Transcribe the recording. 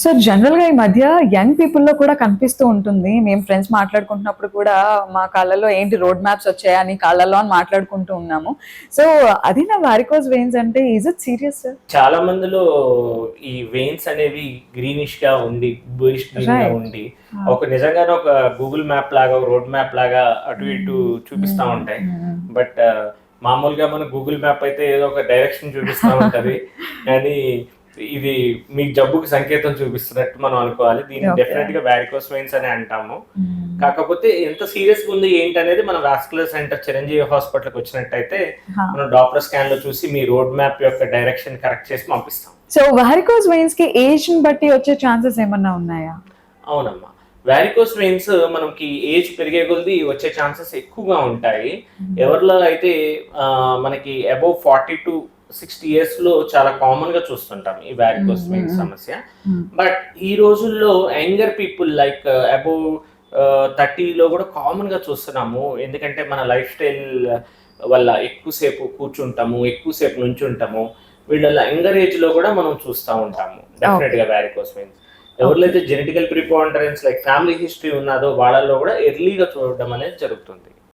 So జనరల్‌గా ఈ మధ్య యంగ్ పీపుల్‌లో కూడా కనిపిస్తూ ఉంటుంది. మేము ఫ్రెండ్స్ మాట్లాడుకుంటున్నప్పుడు కూడా మా కాళ్ళలో ఏంటి రోడ్ మ్యాప్స్ వచ్చాయా నీ కాళ్ళలో అని మాట్లాడుకుంటూ ఉన్నాము. సో అది నా వారికోస్ వెయిన్స్ అంటే ఈజ్ ఇట్ సీరియస్? చాలా మందిలో ఈ వెయిన్స్ అనేవి గ్రీనిష్ గా ఉండి బ్లూయిష్ గ్రీన్ గా రైట్. ఉండి ఆ! ఒక నిజంగానే ఒక గూగుల్ మ్యాప్ లాగా రోడ్ మ్యాప్ లాగా అటు ఇటు చూపిస్తా హ్మ్. ఉంటాయి. హ్మ్. బట్ మామూలుగా మన గూగుల్ మ్యాప్ అయితే ఏదో ఒక డైరెక్షన్ చూపిస్తా ఉంటది. కానీ ఇది మీ జబ్బుకి సంకేతం చూపిస్తున్నట్టు మనం అనుకోవాలి. దీన్ని ఓకే. డెఫినెట్ గా వారికోస్ వెయిన్స్ అని అంటాము. హ్మ్. కాకపోతే ఎంత సీరియస్ ఉంది ఏంటి అనేది మన వాస్కులర్ సెంటర్ చిరంజీవి హాస్పిటల్కి వచ్చినట్టయితే ఆ! మనం డాప్లర్ స్కాన్ లో చూసి మీ రోడ్ మ్యాప్ యొక్క డైరెక్షన్ కరెక్ట్ చేసి పంపిస్తాం. సో వారికోస్ వెయిన్స్‌కి ఏజ్‌ని బట్టి వచ్చే ఛాన్సెస్ ఏమన్నా ఉన్నాయా? అవునమ్మా. వారికోస్ వెయిన్స్ మనకి ఏజ్ పెరిగే కొద్దీ వచ్చే ఛాన్సెస్ ఎక్కువగా ఉంటాయి. ఎవరిలో అయితే మనకి అబోవ్ 40-60 ఇయర్స్‌లో చాలా కామన్‌గా చూస్తుంటాం ఈ వారికోస్ వెయిన్స్ సమస్య. బట్ ఈ రోజుల్లో యంగర్ పీపుల్ లైక్ అబోవ్ 30లో కూడా కామన్‌గా చూస్తున్నాము. ఎందుకంటే మన లైఫ్ స్టైల్ వల్ల ఎక్కువసేపు కూర్చుంటాము, ఎక్కువసేపు నుంచుంటాము. వీళ్ళ యంగర్ ఏజ్‌లో కూడా మనం చూస్తా ఉంటాము. డెఫినెట్‌గా వారికోస్ వెయిన్స్. ఎవరిలో అయితే genetical preponderance like family history ఉన్నదో వాళ్ళలో కూడా ఎర్లీగా చూడడం అనేది జరుగుతుంది.